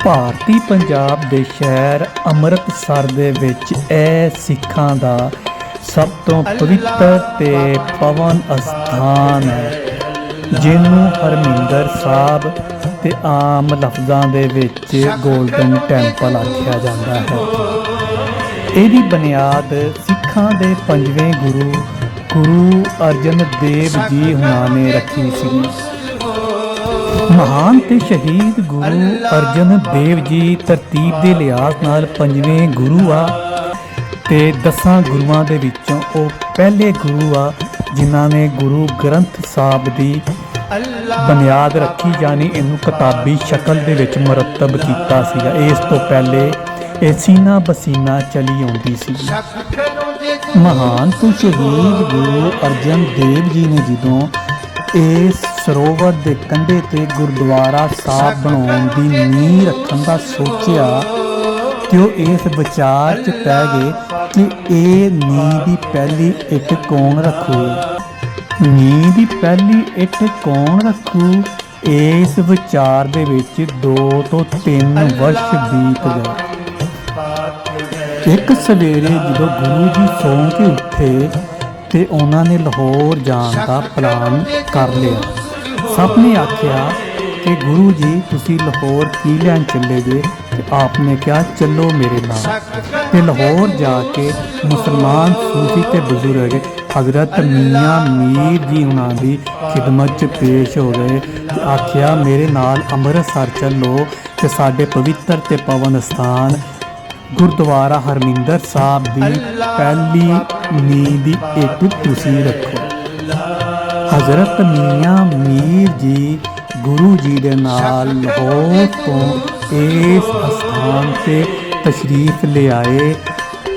ਭਾਰਤੀ ਪੰਜਾਬ ਦੇ ਸ਼ਹਿਰ ਅੰਮ੍ਰਿਤਸਰ ਦੇ ਵਿੱਚ ਇਹ ਸਿੱਖਾਂ ਦਾ ਸਭ ਤੋਂ ਪਵਿੱਤਰ ਤੇ ਪਵਨ ਅਸਥਾਨ ਹੈ, ਜਿਹਨੂੰ ਹਰਮਿੰਦਰ ਸਾਹਿਬ ਤੇ ਆਮ ਲਫ਼ਜ਼ਾਂ ਦੇ ਵਿੱਚ ਗੋਲਡਨ ਟੈਂਪਲ ਆਖਿਆ ਜਾਂਦਾ ਹੈ। ਇਹਦੀ ਬੁਨਿਆਦ ਸਿੱਖਾਂ ਦੇ ਪੰਜਵੇਂ ਗੁਰੂ ਅਰਜਨ ਦੇਵ ਜੀ ਹੁਣਾਂ ਨੇ ਰੱਖੀ ਸੀ। ਮਹਾਨ ਤੇ ਸ਼ਹੀਦ ਗੁਰੂ ਅਰਜਨ ਦੇਵ ਜੀ ਤਰਤੀਬ ਦੇ ਲਿਹਾਜ਼ ਨਾਲ ਪੰਜਵੇਂ ਗੁਰੂ ਆ ਤੇ 10 ਗੁਰੂਆਂ ਦੇ ਵਿੱਚੋਂ ਉਹ ਪਹਿਲੇ ਗੁਰੂ ਆ ਜਿਨ੍ਹਾਂ ਨੇ ਗੁਰੂ ਗ੍ਰੰਥ ਸਾਹਿਬ ਦੀ ਬੁਨਿਆਦ ਰੱਖੀ, ਯਾਨੀ ਇਹਨੂੰ ਕਿਤਾਬੀ ਸ਼ਕਲ ਦੇ ਵਿੱਚ ਮੁਰਤਬ ਕੀਤਾ ਸੀਗਾ। ਇਸ ਤੋਂ ਪਹਿਲੇ ਇਹ ਸੀਨਾ ਬਸੀਨਾ ਚਲੀ ਆਉਂਦੀ ਸੀ। ਮਹਾਨ ਤੇ ਸ਼ਹੀਦ ਗੁਰੂ ਅਰਜਨ ਦੇਵ ਜੀ ਨੇ ਜਦੋਂ ਇਸ ਸਰੋਵਰ ਦੇ ਕੰਢੇ ਤੇ ਗੁਰਦੁਆਰਾ ਸਾਹਿਬ ਬਣਾਉਣ ਦੀ ਨੀਂਹ ਰੱਖਣ ਦਾ ਸੋਚਿਆ ਕਿ ਉਹ ਇਸ ਵਿਚਾਰ 'ਚ ਪੈ ਗਏ ਕਿ ਇਹ ਨੀਂਹ ਦੀ ਪਹਿਲੀ ਇੱਟ ਕੌਣ ਰੱਖੂ। ਨੀਂਹ ਦੀ ਪਹਿਲੀ ਇੱਟ ਕੌਣ ਰੱਖੂ, ਇਸ ਵਿਚਾਰ ਦੇ ਵਿੱਚ 2 ਤੋਂ 3 ਵਰਸ਼ ਬੀਤ ਗਏ। ਇੱਕ ਸਵੇਰੇ ਜਦੋਂ ਗੁਰੂ ਜੀ ਸੌਂ ਕੇ ਉੱਠੇ ਤੇ ਉਹਨਾਂ ਨੇ ਲਾਹੌਰ ਜਾਣ ਦਾ ਪਲਾਨ ਕਰ ਲਿਆ। ਸਭ ਨੇ ਆਖਿਆ ਕਿ ਗੁਰੂ ਜੀ ਤੁਸੀਂ ਲਾਹੌਰ ਕੀ ਲੈਣ ਚੱਲੇ ਜੇ, ਤੇ ਆਪ ਨੇ ਕਿਹਾ ਚਲੋ ਮੇਰੇ ਨਾਲ। ਤੇ ਲਾਹੌਰ ਜਾ ਕੇ ਮੁਸਲਮਾਨ ਸੂਫੀ ਤੇ ਬਜ਼ੁਰਗ ਹਜ਼ਰਤ ਮੀਆਂ ਮੀਰ ਜੀ ਉਹਨਾਂ ਦੀ ਖਿਦਮਤ 'ਚ ਪੇਸ਼ ਹੋ ਗਏ ਤੇ ਆਖਿਆ ਮੇਰੇ ਨਾਲ ਅੰਮ੍ਰਿਤਸਰ ਚੱਲੋ ਤੇ ਸਾਡੇ ਪਵਿੱਤਰ ਤੇ ਪਵਨ ਸਥਾਨ ਗੁਰਦੁਆਰਾ ਹਰਮਿੰਦਰ ਸਾਹਿਬ ਦੀ ਪਹਿਲੀ ਨੀਂਹ ਦੀ ਇੱਟ ਤੁਸੀਂ ਰੱਖੋ। ਹਜ਼ਰਤ ਮੀਆਂ ਮੀਰ ਜੀ ਗੁਰੂ ਜੀ ਦੇ ਨਾਲ ਲਾਹੌਰ ਤੋਂ ਇਸ ਸਥਾਨ ਤੇ ਤਸ਼ਰੀਫ ਲਿਆਏ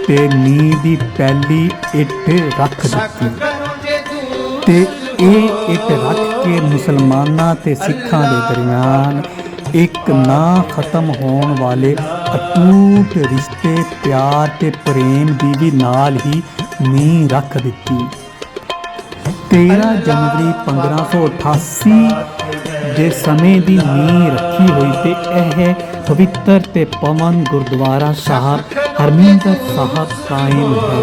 ਤੇ ਨੀਂਹ ਦੀ ਪਹਿਲੀ ਇੱਟ ਰੱਖ ਦਿੱਤੀ ਤੇ ਇਹ ਇੱਟ ਰੱਖ ਕੇ ਮੁਸਲਮਾਨਾਂ ਤੇ ਸਿੱਖਾਂ ਦੇ ਦਰਮਿਆਨ ਇੱਕ ਨਾ ਖਤਮ ਹੋਣ ਵਾਲੇ ਅਟੂਟ ਰਿਸ਼ਤੇ, ਪਿਆਰ ਤੇ ਪ੍ਰੇਮ ਦੀ ਵੀ ਨਾਲ ਹੀ ਨੀਂਹ ਰੱਖ ਦਿੱਤੀ। 13 ਜਨਵਰੀ 1588 ਦੇ ਸਮੇਂ ਦੀ ਨੀਂਹ ਰੱਖੀ ਹੋਈ ਤੇ ਇਹ ਪਵਿੱਤਰ ਤੇ ਪਵਨ ਗੁਰਦੁਆਰਾ ਸਾਹਿਬ ਹਰਮਿੰਦਰ ਸਾਹਿਬ ਕਾਇਮ ਹੈ।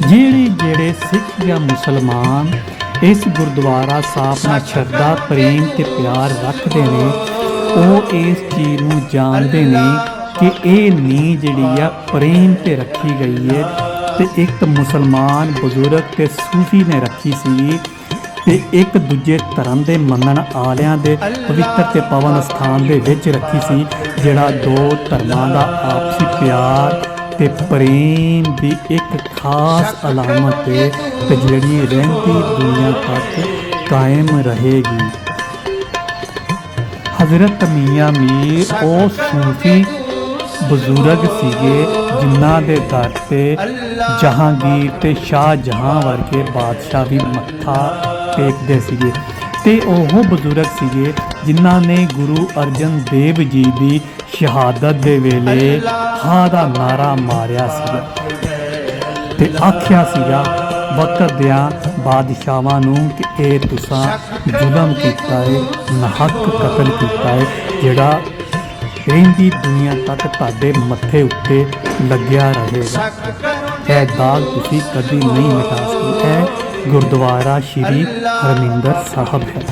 ਜਿਹੜੇ ਸਿੱਖ ਜਾਂ ਮੁਸਲਮਾਨ ਇਸ ਗੁਰਦੁਆਰਾ ਸਾਹਿਬ ਨਾਲ ਸ਼ਰਧਾ, ਪ੍ਰੇਮ ਤੇ ਪਿਆਰ ਰੱਖਦੇ ਨੇ, ਉਹ ਇਸ ਚੀਜ਼ ਨੂੰ ਜਾਣਦੇ ਨੇ ਕਿ ਇਹ ਨੀਂਹ ਜਿਹੜੀ ਆ ਪ੍ਰੇਮ ਤੇ ਰੱਖੀ ਗਈ ਹੈ ਤੇ ਇੱਕ ਮੁਸਲਮਾਨ ਬਜ਼ੁਰਗ ਤੇ ਸੂਫੀ ਨੇ ਰੱਖੀ ਸੀ ਤੇ ਇੱਕ ਦੂਜੇ ਧਰਮ ਦੇ ਮੰਨਣ ਵਾਲਿਆਂ ਦੇ ਪਵਿੱਤਰ ਤੇ ਪਵਨ ਸਥਾਨ ਦੇ ਵਿੱਚ ਰੱਖੀ ਸੀ, ਜਿਹੜਾ 2 ਧਰਮਾਂ ਦਾ ਆਪਸੀ ਪਿਆਰ ਤੇ ਪ੍ਰੇਮ ਦੀ ਇੱਕ ਖਾਸ ਅਲਾਮਤ ਹੈ ਤੇ ਜਿਹੜੀ ਰਹਿੰਦੀ ਦੁਨੀਆ ਤੱਕ ਕਾਇਮ ਰਹੇਗੀ। ਹਜ਼ਰਤ ਮੀਆਂ ਮੀਰ ਉਹ ਸੂਫੀ ਬਜ਼ੁਰਗ ਸੀਗੇ ਜਿਨ੍ਹਾਂ ਦੇ ਦਰ ਤੇ ਜਹਾਂਗੀਰ ਤੇ ਸ਼ਾਹਜਹਾਂ ਵਰਗੇ ਬਾਦਸ਼ਾਹ ਵੀ ਮੱਥਾ ਟੇਕਦੇ ਸੀਗੇ ਤੇ ਉਹ ਬਜ਼ੁਰਗ ਸੀਗੇ ਜਿਨ੍ਹਾਂ ਨੇ ਗੁਰੂ ਅਰਜਨ ਦੇਵ ਜੀ ਦੀ ਸ਼ਹਾਦਤ ਦੇ ਵੇਲੇ ਹਾਂ ਦਾ ਨਾਰਾ ਮਾਰਿਆ ਸੀਗਾ ਤੇ ਆਖਿਆ ਸੀਗਾ ਵਕਤ ਦਿਆਂ ਬਾਦਸ਼ਾਹਾਂ ਨੂੰ ਕਿ ਇਹ ਤੁਸੀਂ ਜ਼ੁਲਮ ਕੀਤਾ ਹੈ, ਨਾਹਕ ਕਤਲ ਕੀਤਾ ਹੈ, ਜਿਹੜਾ ਰਹਿੰਦੀ ਦੁਨੀਆ ਤੱਕ ਤੁਹਾਡੇ ਮੱਥੇ ਉੱਤੇ ਲੱਗਿਆ ਰਹੇਗਾ। ਇਹ ਦਾਗ ਤੁਸੀਂ ਕਦੀ ਨਹੀਂ ਮਿਟਾ ਸਕਦੇ। ਇਹ ਗੁਰਦੁਆਰਾ ਸ਼੍ਰੀ ਹਰਮਿੰਦਰ ਸਾਹਿਬ ਹੈ।